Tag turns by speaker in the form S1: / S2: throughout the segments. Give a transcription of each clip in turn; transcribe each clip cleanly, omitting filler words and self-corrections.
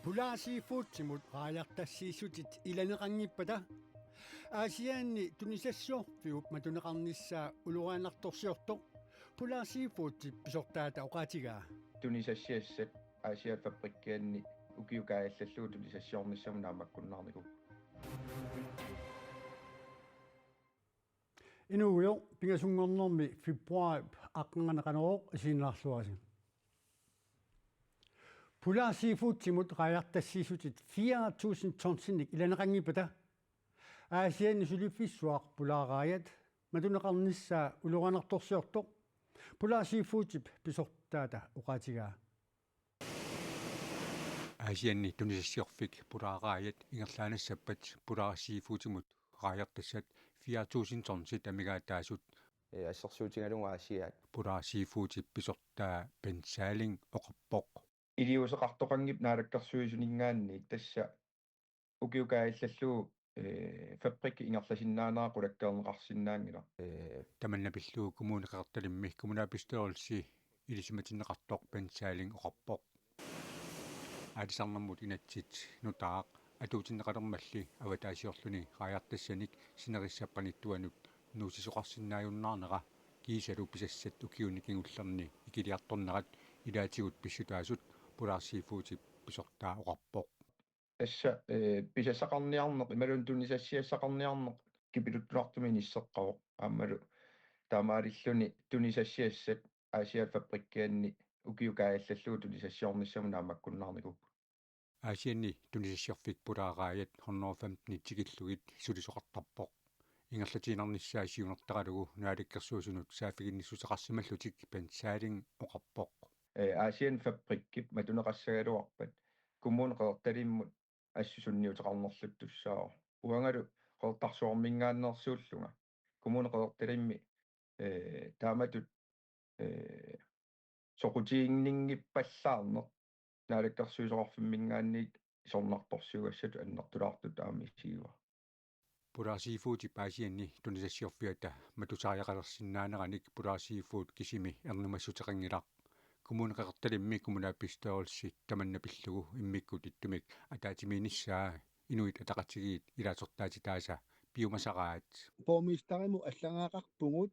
S1: Pulaasiifuutsimut qaayartassiissutit ilaneqanngippada aasiaanni tunisassuorpiup matuneqarnissaa uluaanartorsiortoq pulaasiifuutip pisortaata oqaatigaa
S2: tunisassiassat aasiafabrikkianni ukiukaayallalluu tunisassiornissamu naamakkunnaarniku
S1: inuuyo pingasungornermi februar aqqanganaqaneroq isiinnaarluasi pulaasiifuutsimut qaayartassiissutit 4000 tonsinnik ilaneqanngippada aasiaanni sulifissuaq pulaaqaayat matuneqarnissaa uluaanartorsiortoq pulaasiifuutip pisortaata oqaatigaa
S3: aasiaanni tunisassiorfik pulaaqaayat ingerlaanassappat pulaasiifuutimut qaayartassat 4000 tonsit amigaataasut
S2: ассерсуутингалуга аасиаат
S3: pulaasiifuutip pisortaa pensaaling oqarpoq
S2: илиусеқартоқангип наалаккарсуисунингаанни тасса укиукааллаллуу фабрикки ингерласиннаанаа қулаккернеқарсинаангила
S3: таманнапиллуу коммуунеқарталимми коммунаапистерулси илисиматиннеқартоқ pensaaling oqarpoq аалисарнэрмут инатсит нутаақ атуутиннеқалермалли аватаасиорлуни qaayartassaник синериссаппаниттуанут нуусисоқарсинааюннаарнера киисалу писассат укиуникингуллерни икилиарторнерат илаатигут писсутаасут пулаарсиифуутип писортаа оqarpoq
S2: тасса писассақарниарнеқ ималун тунисассиассақарниарнеқ кипилуттулартуми ниссеққароқ аамалу таамаалиллуни тунисассиассат аасиа фабриккианни укиукааллаллуу тунисассиорниссаму наамаккуннаарникуп
S3: аасианни тунисассиорфик пулаагаайат 115 тигиллугит сулисоқартарпоқ ингерлатиинарниссаа сиунертаралугу нааликкерсуусунут саафигинниссусеқарсималлутик pensaaling oqarpoq
S2: аасиан фабриккип матунеқассагалуарпат коммуунеқерталиммут ассусунниутеқарнерлут туссаа уангалу қертарсуармингааннерсууллунга коммуунеқерталимми тааматут соқутиингнингиппаллаарнеқ наалаккерсуусоқарфиммингаанниит сорнарторсугассату аннертулаартут аамисигуа
S3: пулаарсиифуутип аасианни тунисассиорфиата матусариақалерсинаанераник пулаарсиифуут кисими эрнумассутеқангилақ коммуунеқерталимми коммунаапистерулси таманнапиллугу иммиккут иттумик атаатиминиссаа инуит атақатигиит илаасортаатитааса пиумасараат
S4: помистариму аллагаақарпугут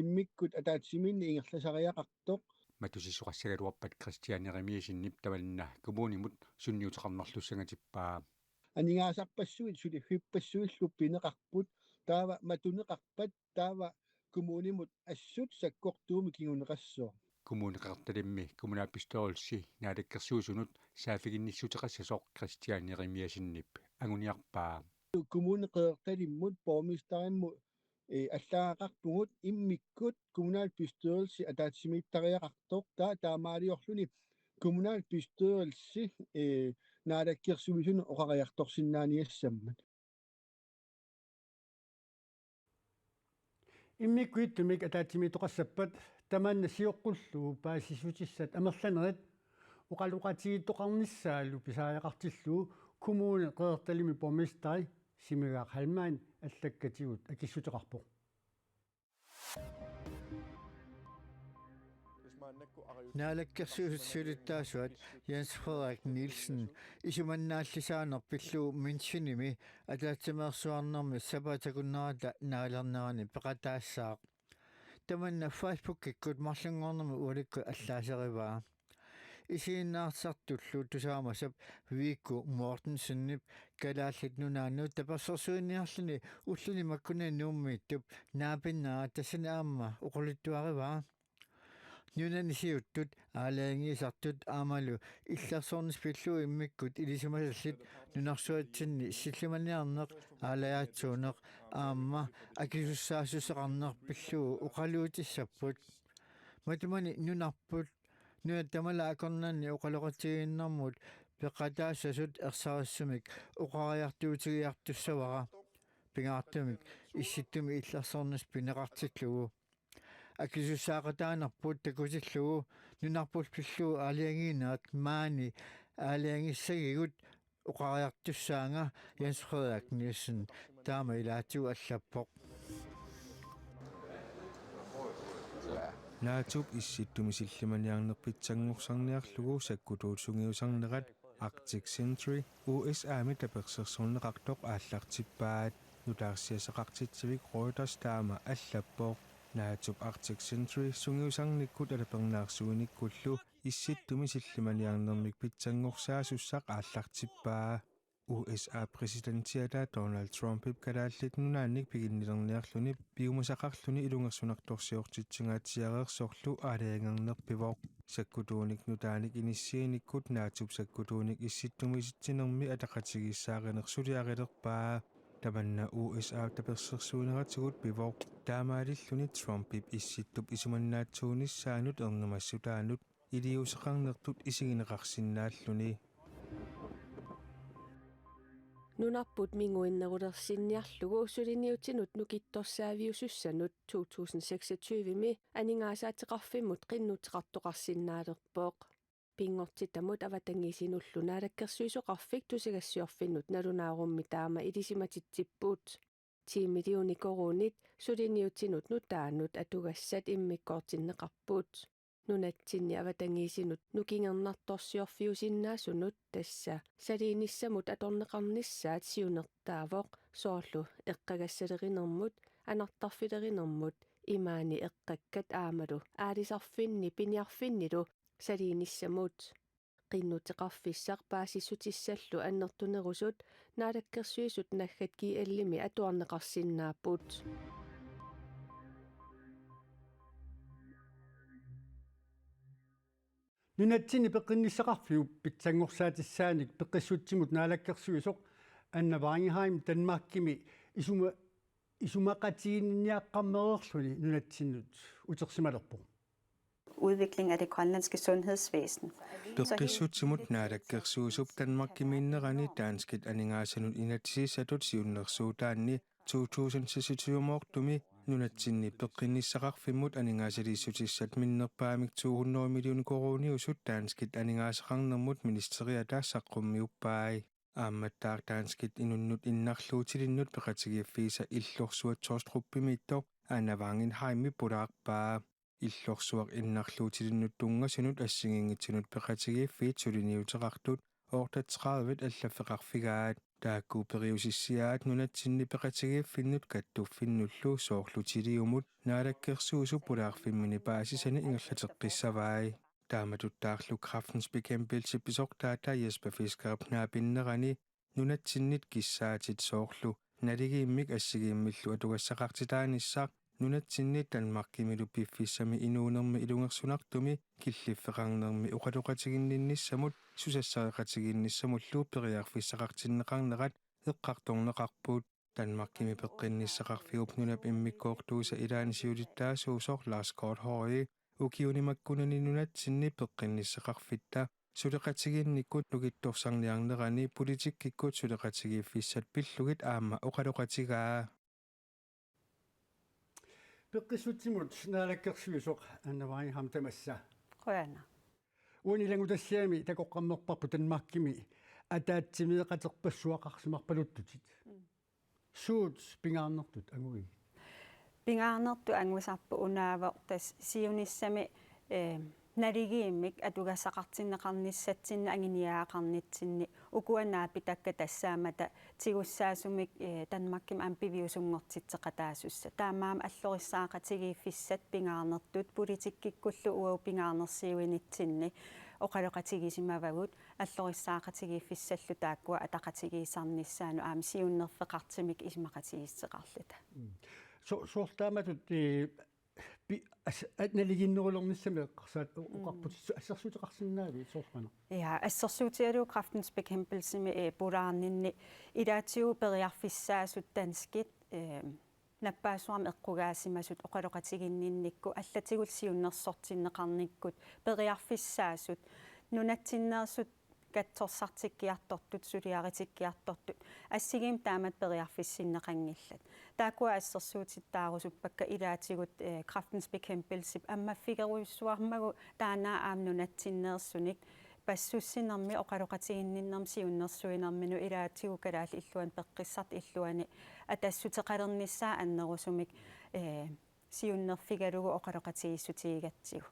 S4: иммиккут атаатсиминни ингерласариақартоқ
S3: матусиссоқассагалуарпат кристианеремиисиннип таманна коммуунимут сунниутеқарнерлуссангатиппаа
S4: анингаасарпассуит сули хиппассуиллу пинеқарпут таава матунеқарпат таава коммунимут ассут саккортууми кигунеқассоо
S3: коммуунеқарталимми коммунаапистерулси наалаккерсуусунут саафигинниссутеқассасоқ кристианеремиасиннип агуниарпаа
S4: коммунеқерталиммут помистаримму аллагаақарпугут иммиккут коммунаал пистуерси атаатсимииттариақартоқ таамаалиорлуни коммунаал пистуерси наалаккерсуисуну оқариарторсиннааниассаммат
S1: иммиккуиттумик атаатсимиитоқассаппат тамаанна сиоққуллуу паасиссутиссат амерланерит оқалуқатигиттоқарниссаалу писааяқартиллуу коммууне қеэрталими помистари симигаақ халмаан аллаккатигут акиссутеқарпоқ
S5: наалаккерсуусулиттаасуат Jens Frederik Nielsen исуманнааллисаанерпиллуу минсиними атаатсимеерсуарнэрми сапатакуннерата наалернерани пеқатаассаақ таманна Facebook иккут марлунгорнэрми уаликку аллаасериваа исииннаартартуллу тусаамасап Викку Мортенсеннип калааллит нунааннут таперсерсуинниарлуни уллуни маккуна нууммииттуп наапиннаа тассанаамма оқулиттуариваа нюнанисиуттут аалаангисартут аамалу иллерсорнис пиллуу иммиккут илисималаллит нунарсуатсинни силлиманиарнеқ аалаяатсуунеқ аама акисуссаасусеқарнеқ пиллуу уқалуутиссаппут матумани нунарпут нуаттамала акорнанни уқалоқатигииннэрмут пеқатаассасут ерсарассумик уқариартуутигиартуссавара пингаартумик исситтуми иллерсорнис пинеқартиллугу акисуссаақатаанерпут такусиллугу нунарпул пиллуу аалиангиинаат маани аалиангиссагигут уқариартуссаанга Jens Frederik Nielsen таама илаатигу аллаппоқ
S6: наатуп исситтуми силлиманиарнерпитсангорсарниарлугу саккутуутсунгиусарнерат Arctic Century USA-mi tapersersorneqartoq aallartippaat nutaarsiasaqartitsivik Reuters taama allappoq naatup Arctic Century sungiusarnikkut alapernaarsuinikkullu issittumi sillimaniarnermik pitsangorsaasussaq aallartippaa USA presidentiala Donald Trumpip kalaallit nunaannik piginnilerniarluni piumasaqarluni ilungersunartorsiortitsingaatiareersorlu aaliangernerpivoq sakkutuunik nutaanik inissiinikkut naatup sakkutuunik issittumi isitsinermi ataqatigissaaqanersuliaqilerpaa tamanna USA tapersersuuneratigut pivoq taamaalilluni Trumpip issittup isumannaatsuunissaanut ernemassutaanut iliuseqarnertut isigineqarsinnaalluni
S7: Nunarput minguinnerulersinniarlugu suliniutinut nukittorsaaviusussanut 2026-mi aningaasaateqarfimmut qinnutiqartoqarsinnaalerpooq pingortitamut avatangisinullu naalakkersuisoqarfik tusigassiorfinnut nalunaarummi taama ilisimatitsippuut tiimiliunikorunit suliniutinut nutaanut atugassat immikkoortinneqarpuut nunatsinni avatangiisinut nukingernartorsiorfiusinnaasunut tassa saliinissamut atorneqarnissaat siunertaavoq soorlu eqqagassaleриnermut anartarfilerinermut imaani eqqakkat aamalu aalisarfinni piniarfinnilu saliinissamut qinnutiqarfissaq paasissutисsallu annertunerusut naalakkersuisut naggat kiallimi atuarneqarsinnaaput
S1: nunatsini peqqinnissaqarfiu pitsangorsaatissaanik peqqissutsimut naalakkersuisoq annavaangihaim Danmarkimi isumaqatiginniaqqarmererluni nunatsinnut utersimalerpoq
S8: udvikling af det grønlandske sundhedsvæsen.
S6: peqqissutsimut naalakkersuusup Danmarkimiinnerani taanskit aningaasanut inatsisatut siunnersuutaanni 2026 nunatsinni peqqinissaqarfimmut aningaasaliissutissat minnerpaamik 200 million koroniusut taanskit aningaasaqarnermut ministeriata saqqummiuppaai aammattaaq taanskit inunnut innarluutilinnut peqatigiaffiisa illorsuat torstruppimiittoq annavaangin haimmi pulaarpaa illorsuaq innarluutilinnut tungasunut assigingitsinut peqatigiaffiit suliniuteqartut oortatseqarvit allafeqarfigaat taakkuuperiusissiaat nunatsinni peqatigiaffinnut kattuffinnullu soorlutiliumut naalakkersuusu pulaarfimmini paasisani ingerlateqqissavaai taamatuttaarlu Kræftens Bekæmpelse pisortaata Jesper Fiskerup naapinnerani nunatsinnit kissaatit soorlu naligiimmik assigiimmillu atugassaqartitaanissaq nunatsinni Danmarkimilu piffissami inuunermi ilungersunartumi killiffeqarnermi uqaloqatiginninnissamut susassareqatiginnissamullu periarfissaqartinneqarnerat eqqartorneqarput Danmarkimi peqqinissaqarfiup nunap immikkoortuusa ilaanisiulittaasuusoq Lars Korthøje ukiunimakkunani nunatsinni peqqinissaqarfitta suleqatiginnikkut nukittorsarniarnerani politikkikkut suleqatigiiffissat pillugit aamma uqaloqatigaa
S1: peqqissutsimut naalakkersuisoq annavaangiham tamassa
S8: Rørende.
S1: uunilangutassiami takoqqammerparpu Danmarkimi ataatsimiiqaterpassuaqarsimarpaluttutit suut pingaarnertut angui
S8: Pingaarnertu anguisarpu unaavoq tas siunissami naligiimmik atugassaqartinneqarnissatsinna anginiaaqarnitsinni ukuanaapi takka tassaamata tigussaasumik Danmarkim ampiviusungortitseqataasussa taamaama allorissaaaqatigiiffissat pingaarnertut politikkikkullu uau pingaarnersiuinitsinni oqaloqatigisimavagut allorissaaaqatigiiffissallu taakkua ataqatigiisarnissaanu aami siunnerfeqartimik isimaqatigisseqarluta
S1: soortaamatut naliginnerulermissami eqqarsaat uqarputitsu assarsuuteqarsinnaavi soorqana
S8: Ja, assersuutialu Kræftens Bekæmpelse pulaarninni ilaatigu periarfissaasut tanskit nappaasuarm eqqugaasimasut oqaloqatiginninnikku allatigul siunnersortinneqarnikkut periarfissaasut nunatsinneersut kattorsartikkiartortut suliaritikkiartortut assigim taamat periarfissinneqangillat taakua assersuutittaarusuppakka ilaatigut Kræftens Bekæmpelse ammaffikeruissuarmagu taanaa aamnunatsinneersunik passussinermi oqaloqatiginninnerm siunnersuinerminu ilaatigu kalaal illuan peqqissart illuani atassuteqalernissaa annerusumik siunnerfigalugu oqaloqatigissutigatigu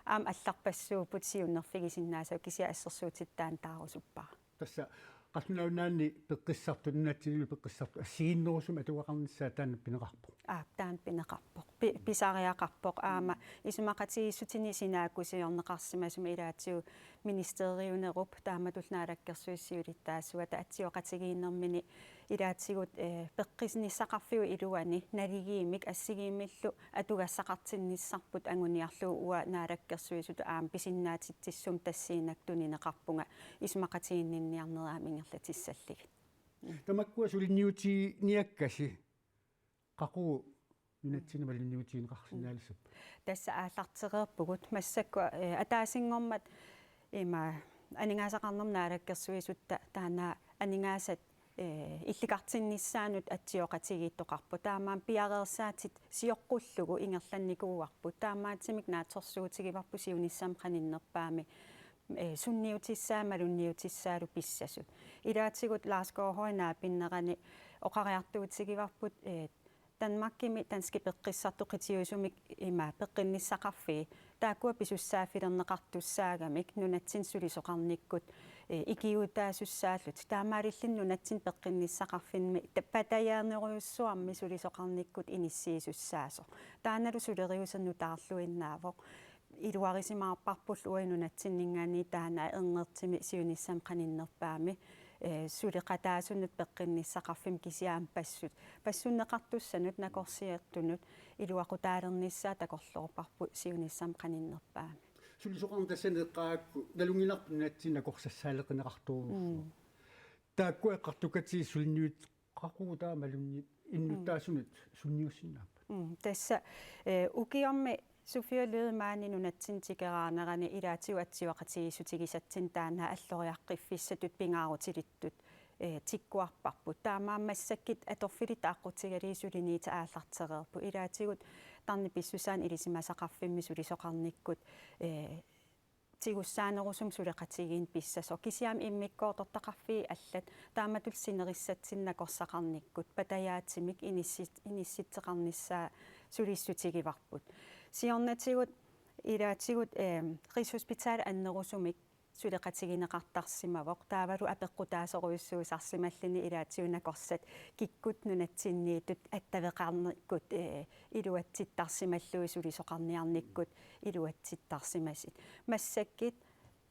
S8: aam алларпассуупут сиуннерфигисиннаасаа кися ассерсуутиттаан таарусуппара
S1: тасса qasnaunaanni peqqissartu nunnatsilu peqqissartu assiginnerusum atuaqarnissaa taanna pineqarpu
S8: таан пинеқарпоқ писариақарпоқ аама исумақатигиссутини синааккусиорнеқарсимасума илаатсиу министериунеруп тааматулнаалаккерсуиссиулиттаассуа таатсиоқатигииннэрмини илаатсигут пеққисниссақарфиу илуани налигиимик ассигиимиллу атугассақартинниссарпут ангуниарлуу уа наалаккерсуисуту аама писиннаатитсиссум тассиинак тунинеқарпунга исумақатигиннинниарнераами ингерлатиссаллиги
S1: тамаккуа сулинниути ниаккаси qaqu нунатсинамалинниутиинеқарсинаалиссап
S8: тасса ааллартерерпугут массакку атаасингормат има анигаасақарнерм наалаккерсуисутта таана анигаасат илликартиннissaanут атсиоқатигииттоқарпу таамаан пиареерсаатит сиоққуллугу ингерланникууарпу таамаатсимик наатсорсуутигиварпу сиунissaам қаниннерпаами сунниутиссаамалунниутиссаалу писсасут илаатигут лаасгоохойнаа пиннерани оқариартуутигиварпут Danmarkimi danske peqqissartuqitiusumik ima peqqinnisaqarfi taakua pisussaafilerneqartussaagamik nunatsin sulisoqarnikkut ikiutaasusaallut taamaalillin nunatsin peqqinnisaqarfinmi patayaaneruyussuarmi sulisoqarnikkut inissiisussaaso taanalu suleriusernu taarluinnaavoq iluarisimaarparpullu uinunatsinningaani taana ernertimi siunissam qaninnerpaami сулеқатаасунут пеққинниссақарфим кисиаам пассуннеқартуссанут накорсиертунут илуақутаалерниссаа такорлорпарпу сиунissam қаниннерпаами
S1: сулисоқарн тассанеққаакку налунгинарпу натсиннакорсассаалеқинеқартуурусу тааккуэққартукати сулниут қақуутаа малунни иннуттаасунут сунниуссиннааппа
S8: тасса укиорми суфиолеемаани нунатсинтикераанерани илаатиу атсиуақатигиссутигисатсин таана аллориаққиффиссатут пингаарутилиттут тиккуарпарпут таамаамассаккит аторфилит ааққутигалиисулиниита ааллартерерпу илаатигут тарни писсусаан илисимасақарфимми сулисоқарниккут тигуссаанерусум сулеқатигиин писсасо кисиам иммиккоортортақарфии аллат тааматул синерissatсиннакорсақарниккут патаяатсимик инисситсеқарниссаа сулиссутигиварпут сиорнатигут илаатигут рисхоспитаал аннерусумик сулеқатигинеқартарсимавоқ таавалу апеққутаасоруйуссуусарсималлини илаатигунакорсат киккут нунатсинниитут аттавеқарниккут илуатситтарсималлуи сулисоқарниарниккут илуатситтарсимасит массаккит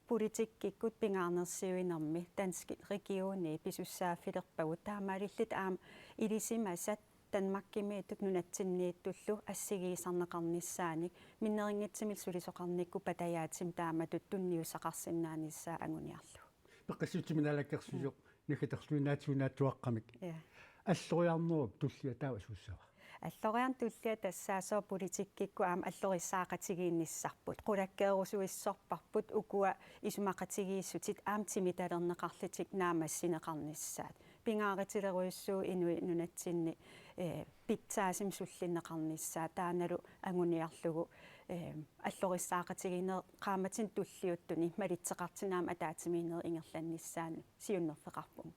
S8: политиккиккут пингаарнерсиуинерми дански региони писуссааффилерпагут таамаалиллит аама илисимасат Danmarkimi nunatsinniittullu ассигиисарнеқарниссааник миннерингитсимил сулисоқарникку патаяатсим тааматут тунниусақарсиннааниссаа ангуниарлу
S1: пеққиссутиминалаккерсусоқ нихитерлуинаатсунаатсуаққамик аллориарнеруп туллиа таава суссава
S8: аллориарн туллиа тассаасоо политиккикку аама аллорисаақатигиинниссарпут қулаккеерусуиссорпарпут укуа исумақатигииссутит аамтими талернеқарлитик наамассинеқарниссаат пингааратилеруйуссуу инуи нунатсинни питсаасим суллиннеқарниссаа тааналу ангуниарлугу аллорисаақатигинер qaamatin tulliuttuni малитсеқартинаама атаатимиинер ингерланниссаanu сиуннерфеқарпун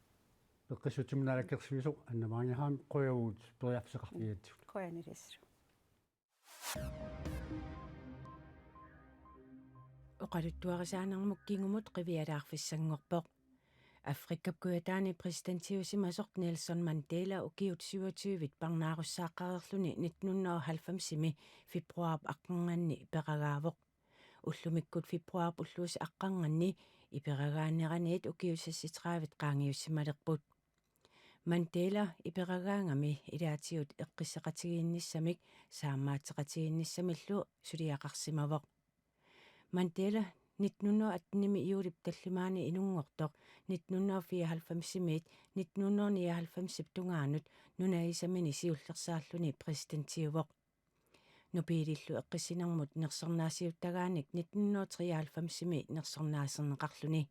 S1: пеққиссутиминалаккерсуисоқ аннамаангихаан қоягуут периарсеқарфиатсут
S8: қоянилиссу
S9: оқалуттуарисаанермук кингумут қивиалаарфиссангорпоқ Afrikapkuataani præsidentiusimasoq Nelson Mandela ukiut 27 parnaarussaaqqareerluni 1990 februar aqqanganni iperagaavoq уллумиккут фебруар уллуус аққанганни иперагааниранит укиусасситраавит qaangiussimаlerput Mandela иперагаангами илаатиут эққиссеқатигиинниссамик саамаатеқатигиинниссамиллу сулиақарсимавоқ Mandela 1918 иулип таллимаани инунгортоқ 1994 1999 тунгаанут нунаисамини сиуллерсаарлуни президентиувоқ нупиилиллу эққиссинермут нерсернаасиуттагааник 1993 нерсернаасернеқарлуни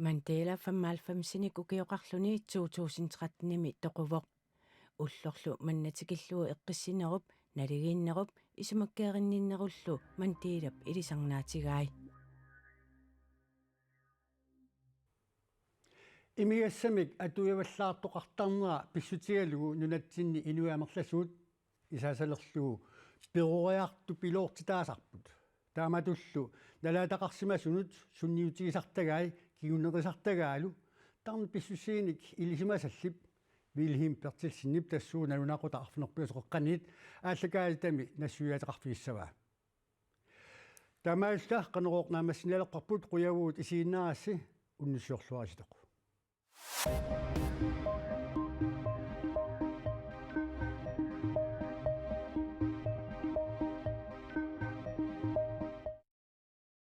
S9: Mandela 95-синик укиоқарлуни 2013-ними тоқувоқ уллорлу маннатикиллуу эққиссинеруп налигииннеруп исумаккееринниннеруллу Mandela илисарнаатигаай
S1: имигассамик атуяваллаартоқартарнера писсутигалугу нунатсинни инуяамерласуут исаасалерлугу перуриарту пилоортитаасарпут тааматуллу налаатақарсимасунут сунниутигисартагаи кигуннеқисартагаалу тарни писсусииник илисимасаллип вилхим пертилсиннип тассуу налунақута арфинерпиусоққанит ааллакаалтами нассуяатеқарфигиссаваа тамааллаа қанероорнаамассиналеққарпут қуявуут исииннарасси уннуссиорлуариситоқ